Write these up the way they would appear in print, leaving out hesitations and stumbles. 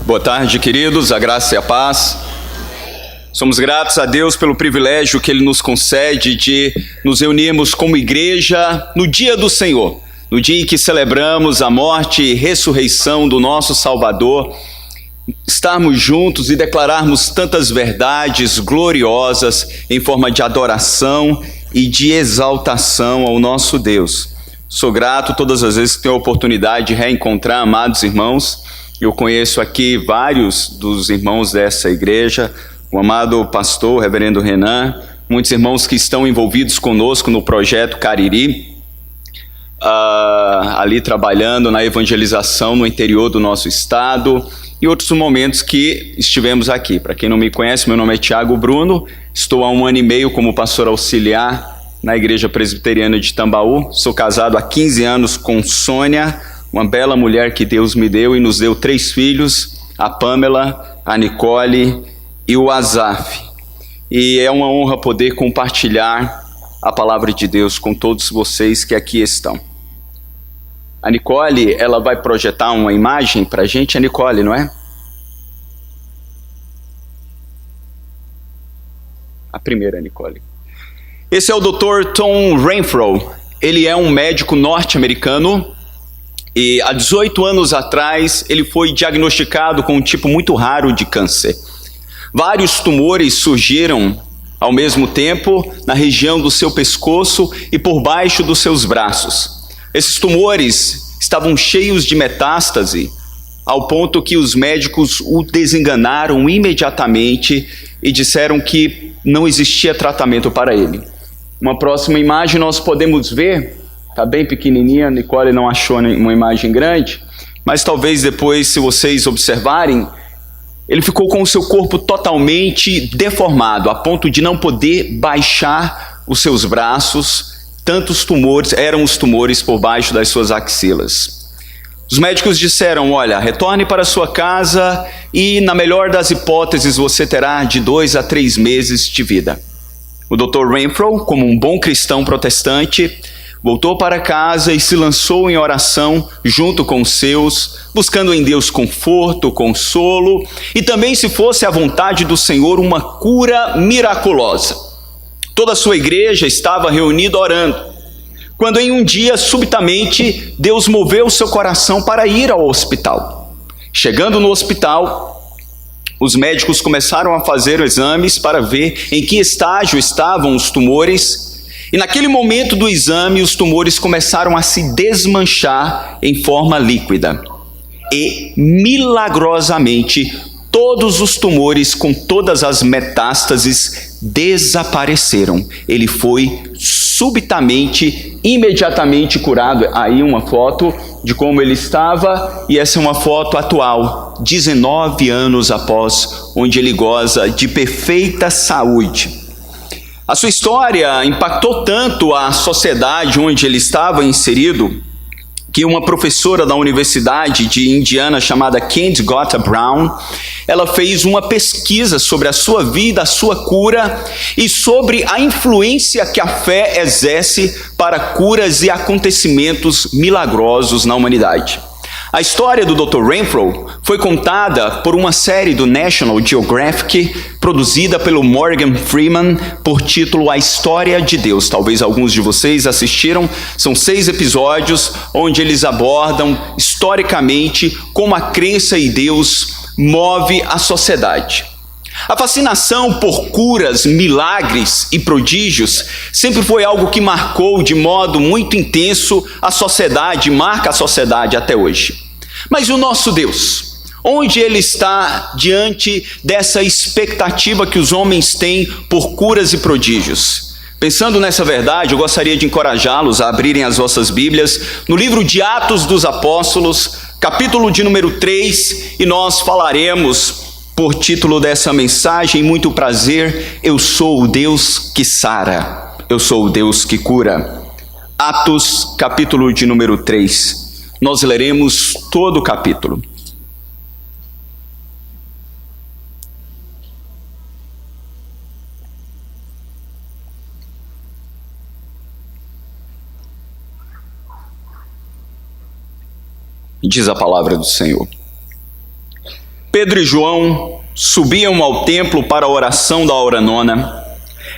Boa tarde, queridos, a graça e a paz. Somos gratos a Deus pelo privilégio que Ele nos concede de nos reunirmos como igreja no dia do Senhor, no dia em que celebramos a morte e ressurreição do nosso Salvador, estarmos juntos e declararmos tantas verdades gloriosas em forma de adoração e de exaltação ao nosso Deus. Sou grato todas as vezes que tenho a oportunidade de reencontrar amados irmãos. Eu conheço aqui vários dos irmãos dessa igreja, o amado pastor, o reverendo Renan, muitos irmãos que estão envolvidos conosco no projeto Cariri, ali trabalhando na evangelização no interior do nosso estado, e outros momentos que estivemos aqui. Para quem não me conhece, meu nome é Tiago Bruno, estou há 1 ano e meio como pastor auxiliar na Igreja Presbiteriana de Tambaú, sou casado há 15 anos com Sônia, uma bela mulher que Deus me deu e nos deu 3 filhos, a Pamela, a Nicole e o Azaf. E é uma honra poder compartilhar a palavra de Deus com todos vocês que aqui estão. A Nicole, ela vai projetar uma imagem para a gente, a Nicole, não é? A primeira, Nicole. Esse é o Dr. Tom Renfro. Ele é um médico norte-americano e há 18 anos atrás ele foi diagnosticado com um tipo muito raro de câncer. Vários tumores surgiram ao mesmo tempo na região do seu pescoço e por baixo dos seus braços. Esses tumores estavam cheios de metástase, ao ponto que os médicos o desenganaram imediatamente e disseram que não existia tratamento para ele. Uma próxima imagem nós podemos ver, está bem pequenininha, Nicole não achou uma imagem grande, mas talvez depois, se vocês observarem, ele ficou com o seu corpo totalmente deformado, a ponto de não poder baixar os seus braços, tantos tumores, eram os tumores por baixo das suas axilas. Os médicos disseram, olha, retorne para sua casa e, na melhor das hipóteses, você terá de 2 a 3 meses de vida. O Dr. Renfro, como um bom cristão protestante, voltou para casa e se lançou em oração junto com os seus, buscando em Deus conforto, consolo e também, se fosse a vontade do Senhor, uma cura miraculosa. Toda a sua igreja estava reunida orando, quando em um dia, subitamente, Deus moveu seu coração para ir ao hospital. Chegando no hospital, os médicos começaram a fazer exames para ver em que estágio estavam os tumores, e naquele momento do exame, os tumores começaram a se desmanchar em forma líquida. E, milagrosamente, todos os tumores com todas as metástases desapareceram. Ele foi subitamente, imediatamente curado. Aí uma foto de como ele estava, e essa é uma foto atual, 19 anos após, onde ele goza de perfeita saúde. A sua história impactou tanto a sociedade onde ele estava inserido, que uma professora da Universidade de Indiana chamada Candy Gota Brown, ela fez uma pesquisa sobre a sua vida, a sua cura e sobre a influência que a fé exerce para curas e acontecimentos milagrosos na humanidade. A história do Dr. Renfro foi contada por uma série do National Geographic, produzida pelo Morgan Freeman, por título A História de Deus. Talvez alguns de vocês assistiram. São 6 episódios onde eles abordam historicamente como a crença em Deus move a sociedade. A fascinação por curas, milagres e prodígios sempre foi algo que marcou de modo muito intenso a sociedade, marca a sociedade até hoje. Mas o nosso Deus, onde Ele está diante dessa expectativa que os homens têm por curas e prodígios? Pensando nessa verdade, eu gostaria de encorajá-los a abrirem as vossas Bíblias no livro de Atos dos Apóstolos, capítulo de número 3, e nós falaremos por título dessa mensagem, muito prazer, eu sou o Deus que sara, eu sou o Deus que cura. Atos, capítulo de número 3. Nós leremos todo o capítulo. Diz a palavra do Senhor. Pedro e João subiam ao templo para a oração da hora nona,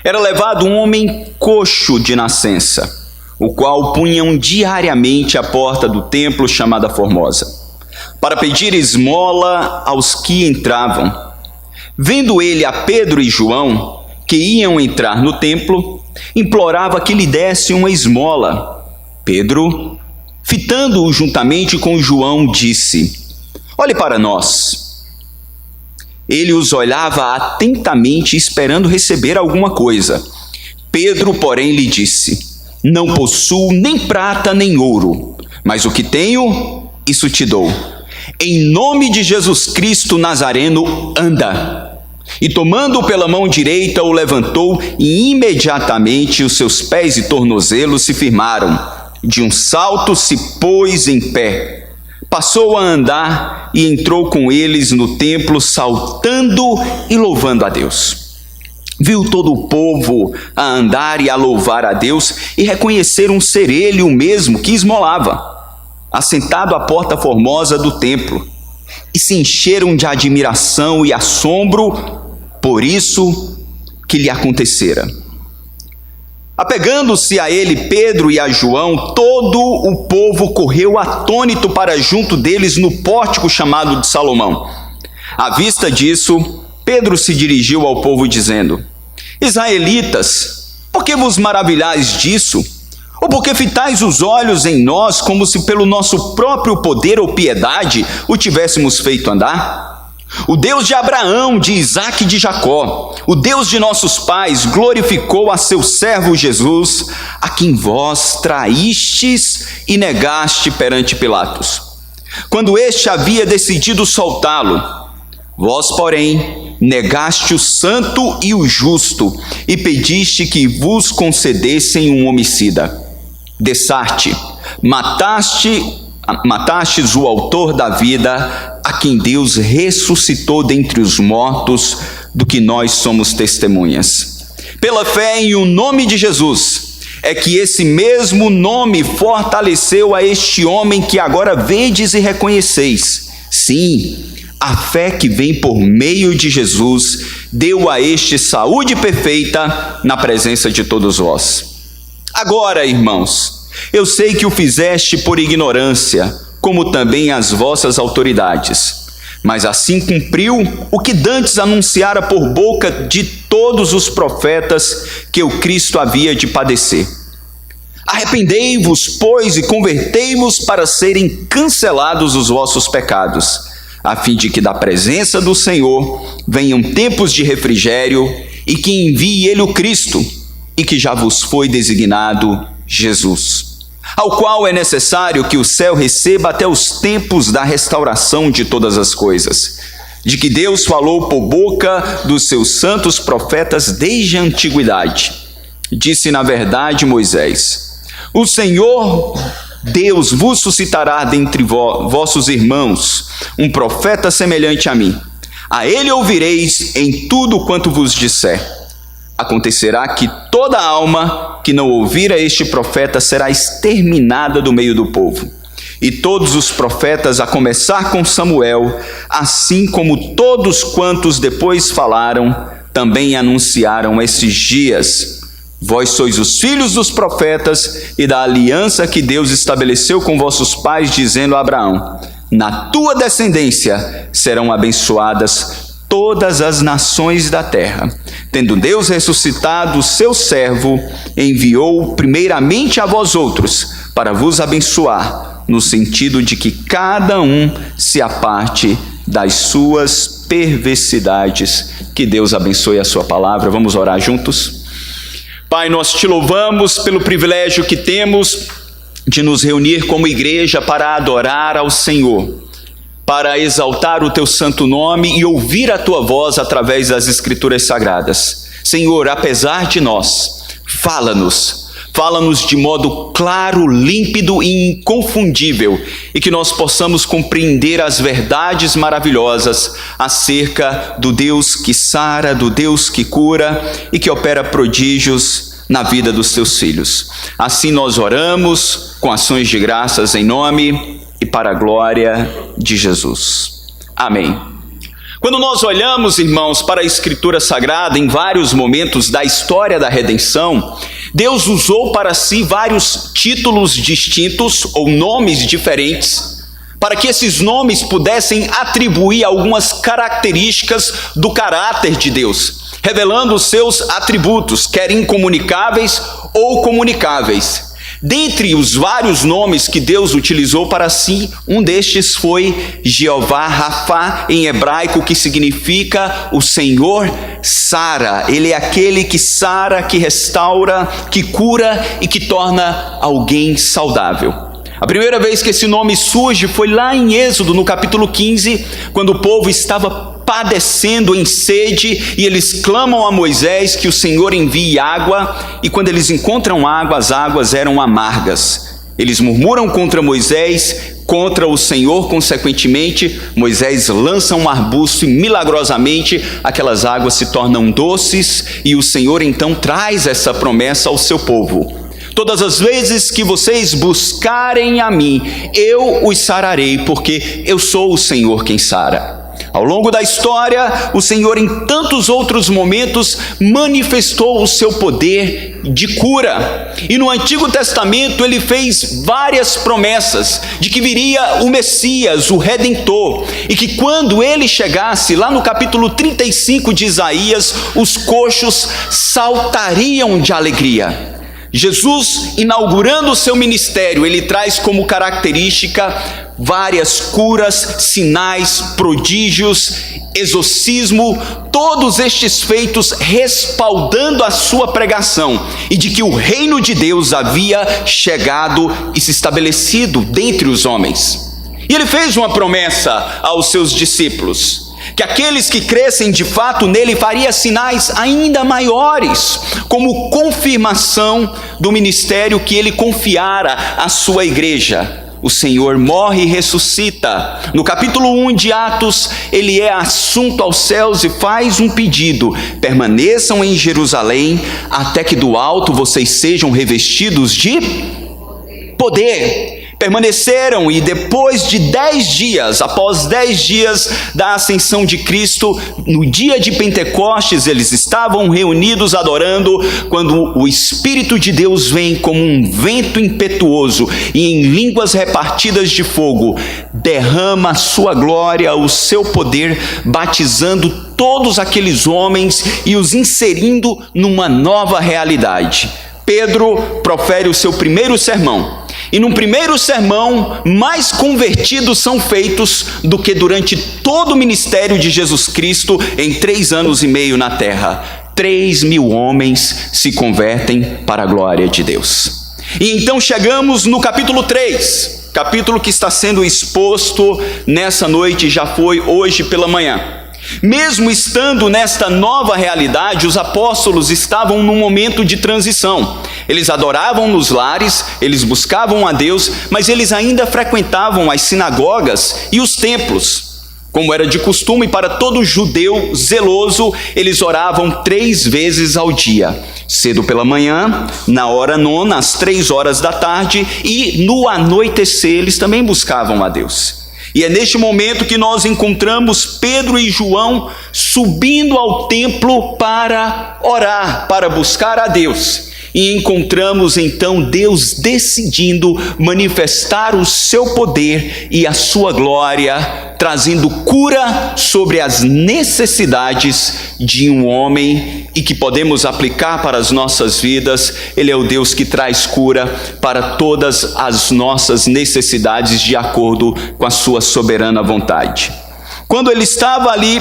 era levado um homem coxo de nascença, o qual punham diariamente à porta do templo chamada Formosa, para pedir esmola aos que entravam. Vendo ele a Pedro e João, que iam entrar no templo, implorava que lhe desse uma esmola. Pedro, fitando-o juntamente com João, disse: olhe para nós. Ele os olhava atentamente, esperando receber alguma coisa. Pedro, porém, lhe disse: não possuo nem prata nem ouro, mas o que tenho, isso te dou. Em nome de Jesus Cristo Nazareno, anda. E tomando-o pela mão direita, o levantou, e imediatamente os seus pés e tornozelos se firmaram. De um salto se pôs em pé. Passou a andar e entrou com eles no templo, saltando e louvando a Deus. Viu todo o povo a andar e a louvar a Deus, e reconheceram ser ele o mesmo que esmolava, assentado à porta formosa do templo, e se encheram de admiração e assombro por isso que lhe acontecera. Apegando-se a ele Pedro e a João, todo o povo correu atônito para junto deles no pórtico chamado de Salomão. À vista disso, Pedro se dirigiu ao povo dizendo: israelitas, por que vos maravilhais disso? Ou por que fitais os olhos em nós, como se pelo nosso próprio poder ou piedade o tivéssemos feito andar? O Deus de Abraão, de Isaque e de Jacó, o Deus de nossos pais, glorificou a seu servo Jesus, a quem vós traístes e negaste perante Pilatos, quando este havia decidido soltá-lo. Vós, porém, negaste o santo e o justo, e pediste que vos concedessem um homicida. Dessarte, matastes o autor da vida, a quem Deus ressuscitou dentre os mortos, do que nós somos testemunhas. Pela fé em o nome de Jesus, é que esse mesmo nome fortaleceu a este homem que agora vedes e reconheceis. Sim, a fé que vem por meio de Jesus deu a este saúde perfeita na presença de todos vós. Agora, irmãos, eu sei que o fizeste por ignorância, como também as vossas autoridades. Mas assim cumpriu o que dantes anunciara por boca de todos os profetas, que o Cristo havia de padecer. Arrependei-vos, pois, e convertei-vos para serem cancelados os vossos pecados, a fim de que da presença do Senhor venham tempos de refrigério, e que envie ele o Cristo, e que já vos foi designado Jesus, ao qual é necessário que o céu receba até os tempos da restauração de todas as coisas, de que Deus falou por boca dos seus santos profetas desde a antiguidade. Disse na verdade Moisés: o Senhor Deus vos suscitará dentre vossos irmãos um profeta semelhante a mim. A ele ouvireis em tudo quanto vos disser. Acontecerá que toda alma que não ouvir a este profeta será exterminada do meio do povo. E todos os profetas, a começar com Samuel, assim como todos quantos depois falaram, também anunciaram esses dias. Vós sois os filhos dos profetas e da aliança que Deus estabeleceu com vossos pais, dizendo a Abraão: na tua descendência serão abençoadas todas as nações da terra. Tendo Deus ressuscitado o seu servo, enviou primeiramente a vós outros, para vos abençoar, no sentido de que cada um se aparte das suas perversidades. Que Deus abençoe a sua palavra. Vamos orar juntos? Pai, nós te louvamos pelo privilégio que temos de nos reunir como igreja para adorar ao Senhor, para exaltar o teu santo nome e ouvir a tua voz através das Escrituras Sagradas. Senhor, apesar de nós, fala-nos de modo claro, límpido e inconfundível, e que nós possamos compreender as verdades maravilhosas acerca do Deus que sara, do Deus que cura e que opera prodígios na vida dos teus filhos. Assim nós oramos com ações de graças em nome e para a glória de Jesus. Amém. Quando nós olhamos, irmãos, para a Escritura Sagrada, em vários momentos da história da redenção, Deus usou para si vários títulos distintos ou nomes diferentes, para que esses nomes pudessem atribuir algumas características do caráter de Deus, revelando os seus atributos, quer incomunicáveis ou comunicáveis. Dentre os vários nomes que Deus utilizou para si, um destes foi Jeová Rafa, em hebraico, que significa o Senhor sara. Ele é aquele que sara, que restaura, que cura e que torna alguém saudável. A primeira vez que esse nome surge foi lá em Êxodo, no capítulo 15, quando o povo estava padecendo em sede, e eles clamam a Moisés que o Senhor envie água, e quando eles encontram água, as águas eram amargas. Eles murmuram contra Moisés, contra o Senhor, consequentemente, Moisés lança um arbusto e milagrosamente aquelas águas se tornam doces, e o Senhor então traz essa promessa ao seu povo: todas as vezes que vocês buscarem a mim, eu os sararei, porque eu sou o Senhor quem sara. Ao longo da história, o Senhor em tantos outros momentos manifestou o seu poder de cura. E no Antigo Testamento ele fez várias promessas de que viria o Messias, o Redentor, e que quando ele chegasse, lá no capítulo 35 de Isaías, os coxos saltariam de alegria. Jesus, inaugurando o seu ministério, ele traz como característica várias curas, sinais, prodígios, exorcismo, todos estes feitos respaldando a sua pregação e de que o reino de Deus havia chegado e se estabelecido dentre os homens. E ele fez uma promessa aos seus discípulos, que aqueles que crescem de fato nele faria sinais ainda maiores, como confirmação do ministério que ele confiara à sua igreja. O Senhor morre e ressuscita. No capítulo 1 de Atos, ele é assunto aos céus e faz um pedido: permaneçam em Jerusalém, até que do alto vocês sejam revestidos de poder. Permaneceram, e depois de 10 dias, após 10 dias da ascensão de Cristo, no dia de Pentecostes, eles estavam reunidos adorando, quando o Espírito de Deus vem como um vento impetuoso e em línguas repartidas de fogo, derrama a sua glória, o seu poder, batizando todos aqueles homens e os inserindo numa nova realidade. Pedro profere o seu primeiro sermão. E no primeiro sermão, mais convertidos são feitos do que durante todo o ministério de Jesus Cristo em 3 anos e meio na terra. 3.000 homens se convertem para a glória de Deus. E então chegamos no capítulo 3, capítulo que está sendo exposto nessa noite, já foi hoje pela manhã. Mesmo estando nesta nova realidade, os apóstolos estavam num momento de transição. Eles adoravam nos lares, eles buscavam a Deus, mas eles ainda frequentavam as sinagogas e os templos. Como era de costume para todo judeu zeloso, eles oravam 3 vezes ao dia: cedo pela manhã, na hora nona, às 3 horas da tarde, e no anoitecer eles também buscavam a Deus. E é neste momento que nós encontramos Pedro e João subindo ao templo para orar, para buscar a Deus. E encontramos então Deus decidindo manifestar o seu poder e a sua glória, trazendo cura sobre as necessidades de um homem, e que podemos aplicar para as nossas vidas. Ele é o Deus que traz cura para todas as nossas necessidades, de acordo com a sua soberana vontade. Quando ele estava ali,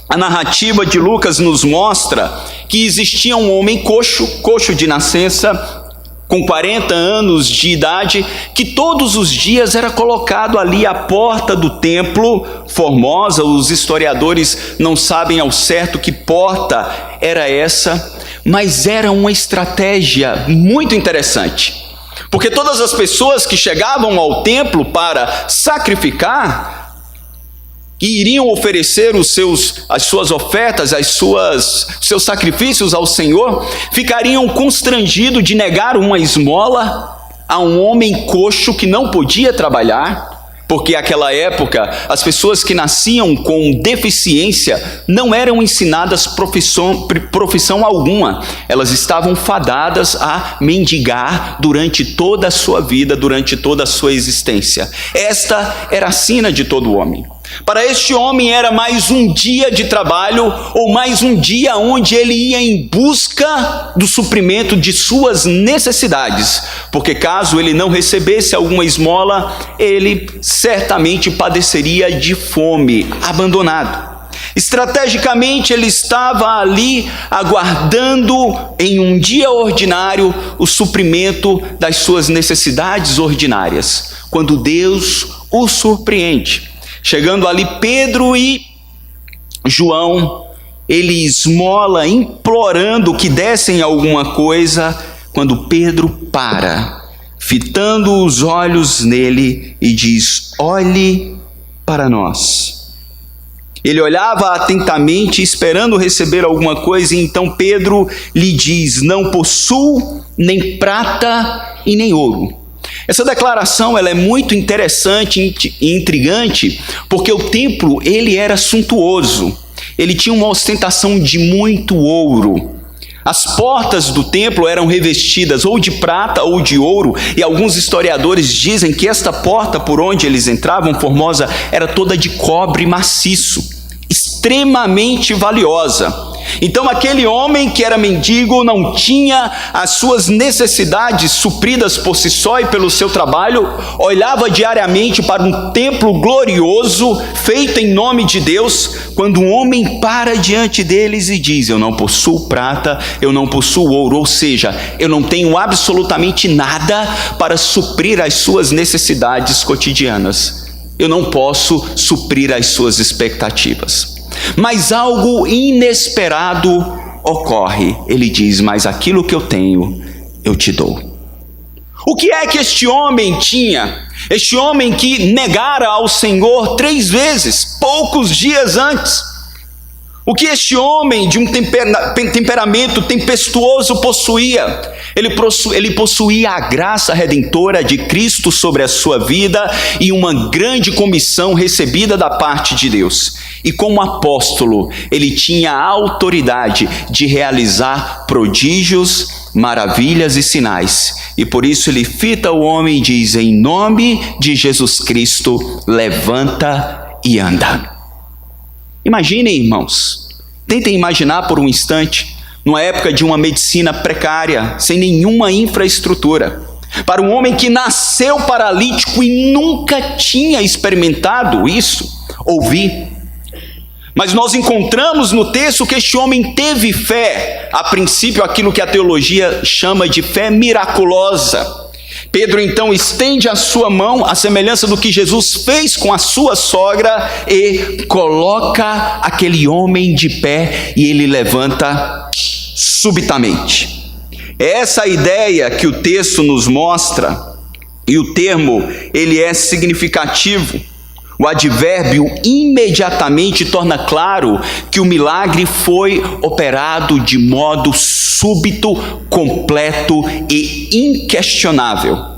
a narrativa de Lucas nos mostra que existia um homem coxo de nascença, com 40 anos de idade, que todos os dias era colocado ali à porta do templo Formosa. Os historiadores não sabem ao certo que porta era essa, mas era uma estratégia muito interessante, porque todas as pessoas que chegavam ao templo para sacrificar, que iriam oferecer as suas ofertas, seus sacrifícios ao Senhor, ficariam constrangidos de negar uma esmola a um homem coxo que não podia trabalhar. porque naquela época as pessoas que nasciam com deficiência não eram ensinadas profissão alguma. Elas estavam fadadas a mendigar durante toda a sua vida, durante toda a sua existência. Esta era a sina de todo homem. Para este homem era mais um dia de trabalho, ou mais um dia onde ele ia em busca do suprimento de suas necessidades, porque caso ele não recebesse alguma esmola, ele certamente padeceria de fome, abandonado. Estrategicamente ele estava ali aguardando em um dia ordinário o suprimento das suas necessidades ordinárias, quando Deus o surpreende. Chegando ali Pedro e João, ele esmola implorando que dessem alguma coisa, quando Pedro para, fitando os olhos nele e diz: olhe para nós. Ele olhava atentamente, esperando receber alguma coisa, e então Pedro lhe diz: não possuo nem prata e nem ouro. Essa declaração ela é muito interessante e intrigante, porque o templo ele era suntuoso, ele tinha uma ostentação de muito ouro. As portas do templo eram revestidas ou de prata ou de ouro, e alguns historiadores dizem que esta porta por onde eles entravam, Formosa, era toda de cobre maciço, extremamente valiosa. Então aquele homem que era mendigo não tinha as suas necessidades supridas por si só e pelo seu trabalho, olhava diariamente para um templo glorioso feito em nome de Deus, quando um homem para diante deles e diz: eu não possuo prata, eu não possuo ouro, ou seja, eu não tenho absolutamente nada para suprir as suas necessidades cotidianas, eu não posso suprir as suas expectativas. Mas algo inesperado ocorre. Ele diz: mas aquilo que eu tenho, eu te dou. O que é que este homem tinha? Este homem que negara ao Senhor 3 vezes, poucos dias antes. O que este homem de um temperamento tempestuoso possuía? Ele possuía a graça redentora de Cristo sobre a sua vida e uma grande comissão recebida da parte de Deus. E como apóstolo, ele tinha a autoridade de realizar prodígios, maravilhas e sinais. E por isso ele fita o homem e diz: em nome de Jesus Cristo, levanta e anda. Imaginem, irmãos, tentem imaginar por um instante, numa época de uma medicina precária, sem nenhuma infraestrutura, para um homem que nasceu paralítico e nunca tinha experimentado isso, ouvir. Mas nós encontramos no texto que este homem teve fé, a princípio aquilo que a teologia chama de fé miraculosa. Pedro então estende a sua mão, à semelhança do que Jesus fez com a sua sogra, e coloca aquele homem de pé, e ele levanta subitamente. É essa a ideia que o texto nos mostra, e o termo ele é significativo. O advérbio imediatamente torna claro que o milagre foi operado de modo súbito, completo e inquestionável.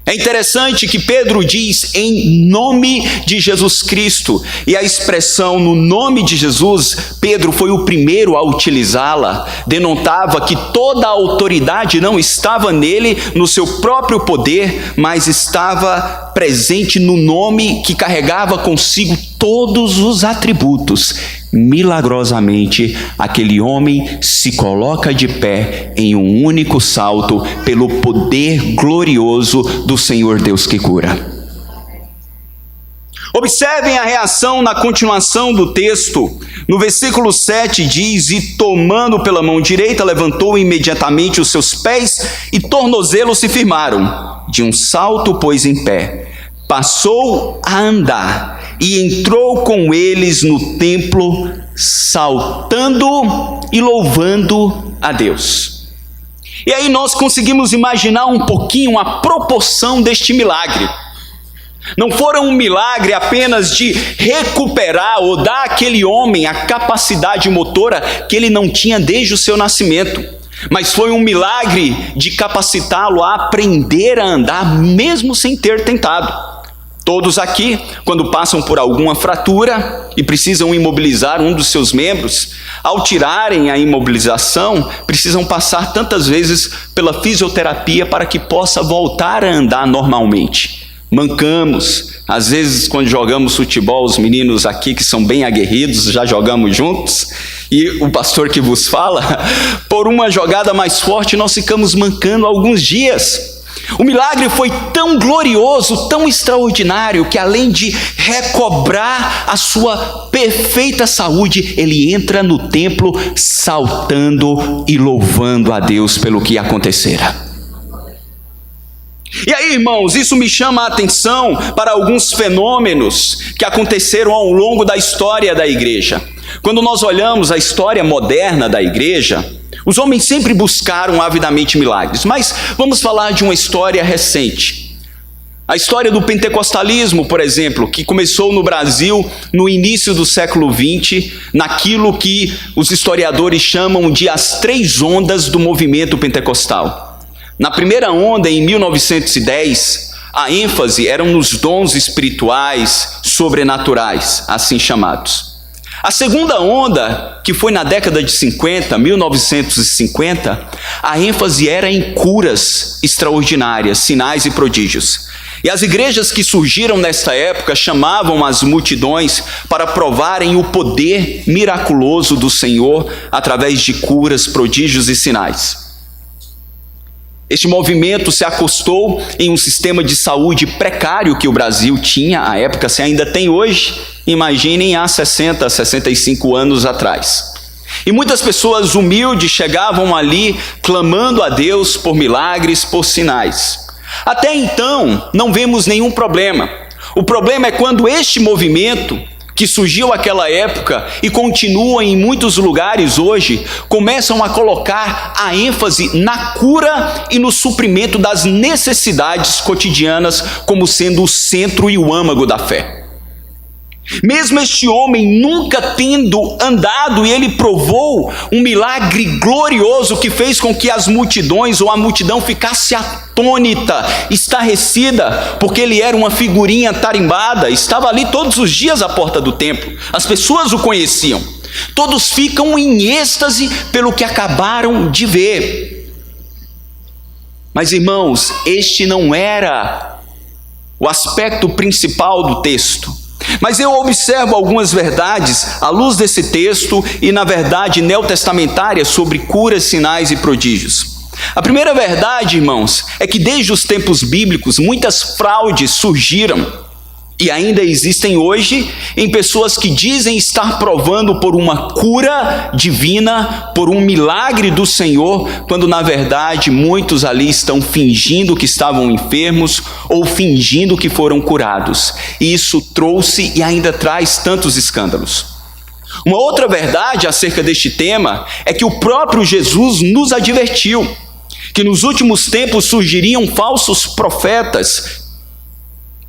É interessante que Pedro diz em nome de Jesus Cristo, e a expressão no nome de Jesus, Pedro foi o primeiro a utilizá-la, denotava que toda a autoridade não estava nele, no seu próprio poder, mas estava presente no nome que carregava consigo todos os atributos. Milagrosamente, aquele homem se coloca de pé em um único salto pelo poder glorioso do Senhor Deus que cura. Observem a reação na continuação do texto. No versículo 7 diz: e tomando pela mão direita, levantou imediatamente os seus pés e tornozelos se firmaram. De um salto pôs em pé, passou a andar e entrou com eles no templo, saltando e louvando a Deus. E aí nós conseguimos imaginar um pouquinho a proporção deste milagre. Não foi um milagre apenas de recuperar ou dar àquele homem a capacidade motora que ele não tinha desde o seu nascimento, mas foi um milagre de capacitá-lo a aprender a andar mesmo sem ter tentado. Todos aqui, quando passam por alguma fratura e precisam imobilizar um dos seus membros, ao tirarem a imobilização, precisam passar tantas vezes pela fisioterapia para que possa voltar a andar normalmente. Mancamos, às vezes quando jogamos futebol, os meninos aqui que são bem aguerridos, já jogamos juntos, e o pastor que vos fala, por uma jogada mais forte nós ficamos mancando alguns dias. O milagre foi tão glorioso, tão extraordinário, que além de recobrar a sua perfeita saúde, ele entra no templo saltando e louvando a Deus pelo que acontecera. E aí, irmãos, isso me chama a atenção para alguns fenômenos que aconteceram ao longo da história da igreja. Quando nós olhamos a história moderna da igreja, os homens sempre buscaram avidamente milagres, mas vamos falar de uma história recente. A história do pentecostalismo, por exemplo, que começou no Brasil no início do século XX, naquilo que os historiadores chamam de as 3 ondas do movimento pentecostal. Na primeira onda, em 1910, a ênfase era nos dons espirituais sobrenaturais, assim chamados. A segunda onda, que foi na década de 50, 1950, a ênfase era em curas extraordinárias, sinais e prodígios. E as igrejas que surgiram nesta época chamavam as multidões para provarem o poder miraculoso do Senhor através de curas, prodígios e sinais. Este movimento se acostou em um sistema de saúde precário que o Brasil tinha à época, se ainda tem hoje, imaginem há 60, 65 anos atrás. E muitas pessoas humildes chegavam ali clamando a Deus por milagres, por sinais. Até então, não vemos nenhum problema. O problema é quando este movimento, que surgiu naquela época e continua em muitos lugares hoje, começam a colocar a ênfase na cura e no suprimento das necessidades cotidianas como sendo o centro e o âmago da fé. Mesmo este homem nunca tendo andado, e ele provou um milagre glorioso que fez com que as multidões ou a multidão ficasse atônita, estarrecida, porque ele era uma figurinha tarimbada, estava ali todos os dias à porta do templo, as pessoas o conheciam. Todos ficam em êxtase pelo que acabaram de ver. Mas, irmãos, este não era o aspecto principal do texto. Mas eu observo algumas verdades à luz desse texto e na verdade neotestamentária sobre curas, sinais e prodígios. A primeira verdade, irmãos, é que desde os tempos bíblicos muitas fraudes surgiram e ainda existem hoje em pessoas que dizem estar provando por uma cura divina, por um milagre do Senhor, quando na verdade muitos ali estão fingindo que estavam enfermos ou fingindo que foram curados. E isso trouxe e ainda traz tantos escândalos. Uma outra verdade acerca deste tema é que o próprio Jesus nos advertiu que nos últimos tempos surgiriam falsos profetas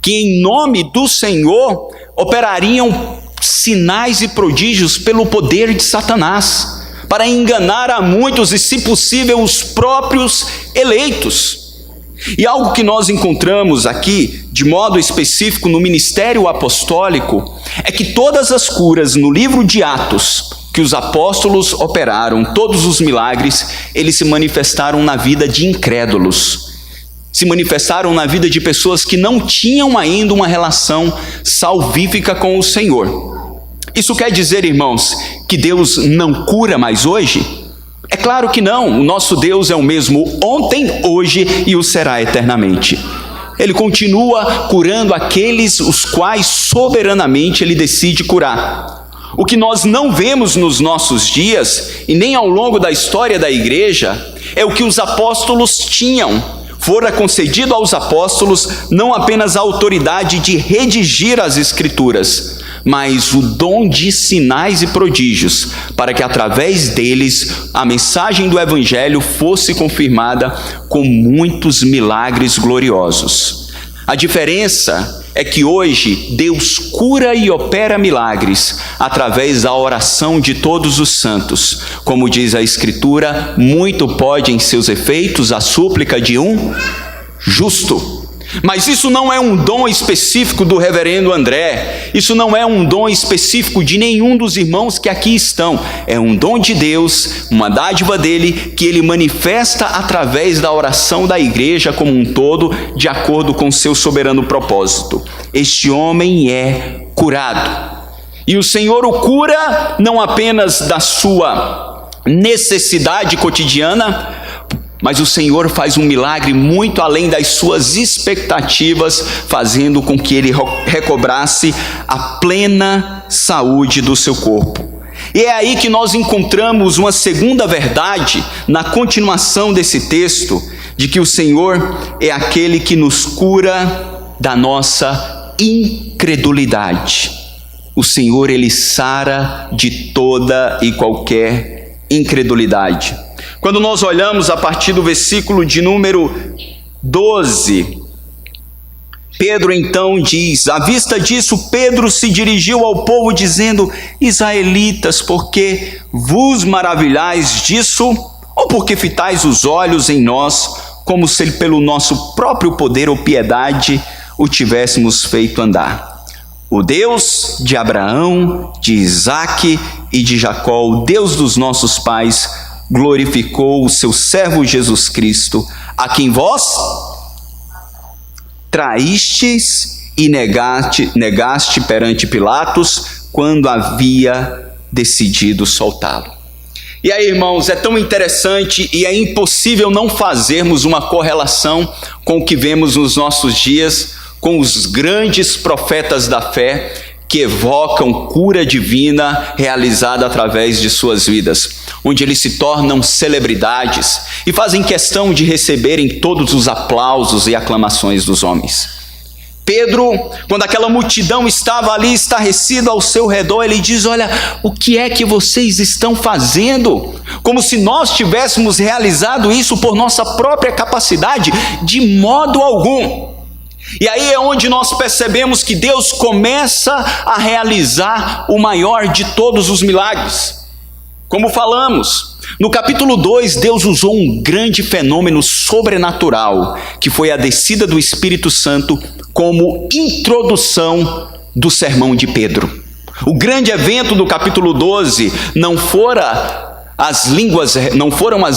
que em nome do Senhor operariam sinais e prodígios pelo poder de Satanás, para enganar a muitos e, se possível, os próprios eleitos. E algo que nós encontramos aqui, de modo específico no ministério apostólico, é que todas as curas no livro de Atos que os apóstolos operaram, todos os milagres, eles se manifestaram na vida de incrédulos. Se manifestaram na vida de pessoas que não tinham ainda uma relação salvífica com o Senhor. Isso quer dizer, irmãos, que Deus não cura mais hoje? É claro que não. O nosso Deus é o mesmo ontem, hoje e o será eternamente. Ele continua curando aqueles os quais soberanamente Ele decide curar. O que nós não vemos nos nossos dias, e nem ao longo da história da igreja, é o que os apóstolos tinham. Fora concedido aos apóstolos não apenas a autoridade de redigir as Escrituras, mas o dom de sinais e prodígios, para que através deles a mensagem do Evangelho fosse confirmada com muitos milagres gloriosos. A diferença é que hoje Deus cura e opera milagres através da oração de todos os santos. Como diz a Escritura, muito pode em seus efeitos a súplica de um justo. Mas isso não é um dom específico do reverendo André, isso não é um dom específico de nenhum dos irmãos que aqui estão. É um dom de Deus, uma dádiva dele, que ele manifesta através da oração da igreja como um todo, de acordo com seu soberano propósito. Este homem é curado. E o Senhor o cura não apenas da sua necessidade cotidiana, mas o Senhor faz um milagre muito além das suas expectativas, fazendo com que ele recobrasse a plena saúde do seu corpo. E é aí que nós encontramos uma segunda verdade, na continuação desse texto, de que o Senhor é aquele que nos cura da nossa incredulidade. O Senhor, ele sara de toda e qualquer incredulidade. Quando nós olhamos a partir do versículo de número 12, Pedro então diz: à vista disso, Pedro se dirigiu ao povo dizendo: israelitas, por que vos maravilhais disso? Ou porque fitais os olhos em nós, como se pelo nosso próprio poder ou piedade o tivéssemos feito andar? O Deus de Abraão, de Isaque e de Jacó, o Deus dos nossos pais, glorificou o seu servo Jesus Cristo, a quem vós traístes e negaste perante Pilatos, quando havia decidido soltá-lo. E aí, irmãos, é tão interessante e é impossível não fazermos uma correlação com o que vemos nos nossos dias, com os grandes profetas da fé, que evocam cura divina realizada através de suas vidas, onde eles se tornam celebridades e fazem questão de receberem todos os aplausos e aclamações dos homens. Pedro, quando aquela multidão estava ali estarrecida ao seu redor, ele diz: olha, o que é que vocês estão fazendo? Como se nós tivéssemos realizado isso por nossa própria capacidade? De modo algum. E aí é onde nós percebemos que Deus começa a realizar o maior de todos os milagres. Como falamos, no capítulo 2, Deus usou um grande fenômeno sobrenatural, que foi a descida do Espírito Santo, como introdução do sermão de Pedro. O grande evento do capítulo 12 não foram as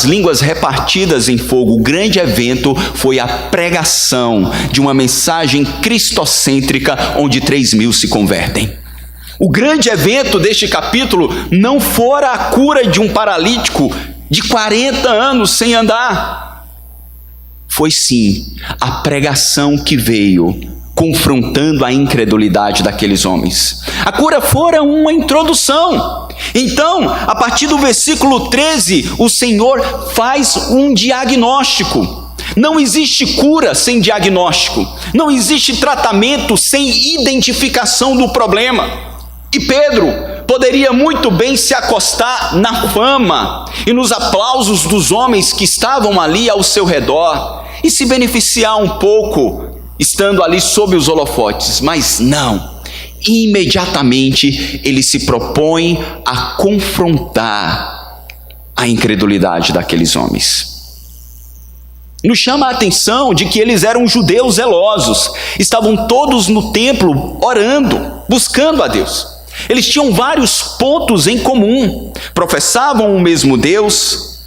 línguas repartidas em fogo. O grande evento foi a pregação de uma mensagem cristocêntrica, onde 3.000 se convertem. O grande evento deste capítulo não fora a cura de um paralítico de 40 anos sem andar. Foi sim a pregação que veio confrontando a incredulidade daqueles homens. A cura fora uma introdução. Então, a partir do versículo 13, o Senhor faz um diagnóstico. Não existe cura sem diagnóstico. Não existe tratamento sem identificação do problema. E Pedro poderia muito bem se acostar na fama e nos aplausos dos homens que estavam ali ao seu redor e se beneficiar um pouco, estando ali sob os holofotes, mas não. Imediatamente ele se propõe a confrontar a incredulidade daqueles homens. Nos chama a atenção de que eles eram judeus zelosos, estavam todos no templo orando, buscando a Deus. Eles tinham vários pontos em comum, professavam o mesmo Deus,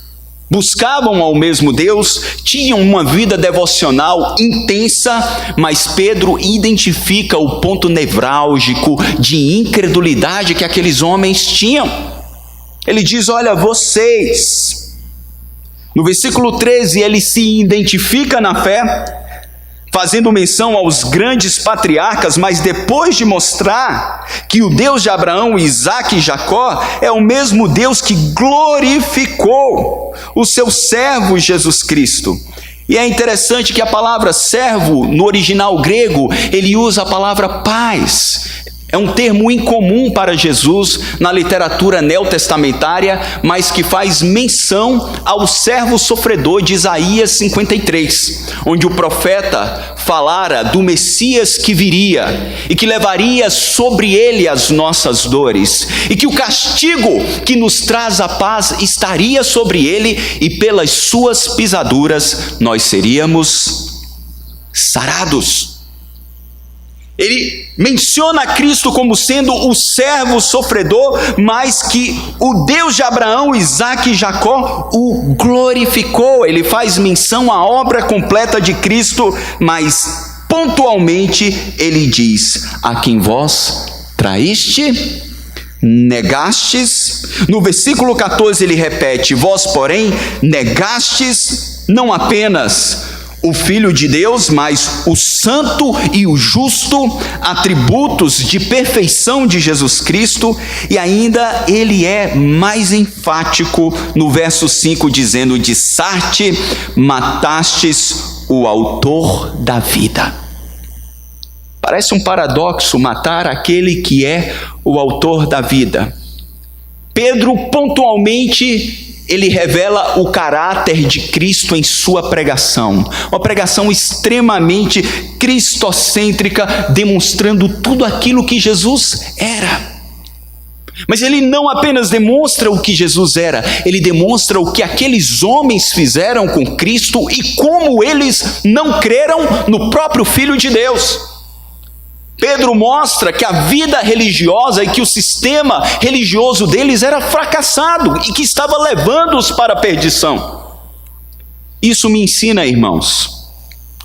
buscavam ao mesmo Deus, tinham uma vida devocional intensa, mas Pedro identifica o ponto nevrálgico de incredulidade que aqueles homens tinham. Ele diz: olha, vocês, no versículo 13, ele se identifica na fé, fazendo menção aos grandes patriarcas, mas depois de mostrar que o Deus de Abraão, Isaque e Jacó é o mesmo Deus que glorificou o seu servo Jesus Cristo. E é interessante que a palavra servo, no original grego, ele usa a palavra paz. É um termo incomum para Jesus na literatura neotestamentária, mas que faz menção ao servo sofredor de Isaías 53, onde o profeta falara do Messias que viria e que levaria sobre ele as nossas dores, e que o castigo que nos traz a paz estaria sobre ele, e pelas suas pisaduras nós seríamos sarados. Ele menciona Cristo como sendo o servo sofredor, mas que o Deus de Abraão, Isaque e Jacó o glorificou. Ele faz menção à obra completa de Cristo, mas pontualmente ele diz: a quem vós traíste, negastes. No versículo 14 ele repete: vós, porém, negastes não apenas o Filho de Deus, mas o santo e o justo, atributos de perfeição de Jesus Cristo. E ainda ele é mais enfático no verso 5, dizendo: de Sarte matastes o autor da vida. Parece um paradoxo matar aquele que é o autor da vida. Pedro pontualmente ele revela o caráter de Cristo em sua pregação, uma pregação extremamente cristocêntrica, demonstrando tudo aquilo que Jesus era. Mas ele não apenas demonstra o que Jesus era, ele demonstra o que aqueles homens fizeram com Cristo e como eles não creram no próprio Filho de Deus. Pedro mostra que a vida religiosa e que o sistema religioso deles era fracassado e que estava levando-os para a perdição. Isso me ensina, irmãos,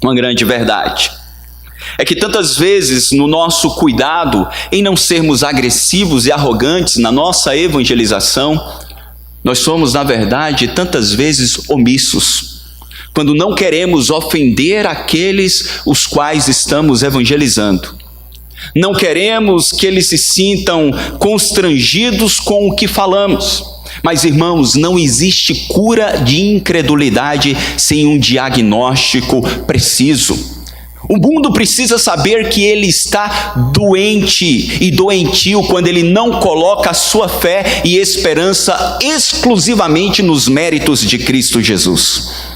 uma grande verdade. É que tantas vezes no nosso cuidado em não sermos agressivos e arrogantes na nossa evangelização, nós somos, na verdade, tantas vezes omissos, quando não queremos ofender aqueles os quais estamos evangelizando. Não queremos que eles se sintam constrangidos com o que falamos. Mas, irmãos, não existe cura de incredulidade sem um diagnóstico preciso. O mundo precisa saber que ele está doente e doentio quando ele não coloca a sua fé e esperança exclusivamente nos méritos de Cristo Jesus.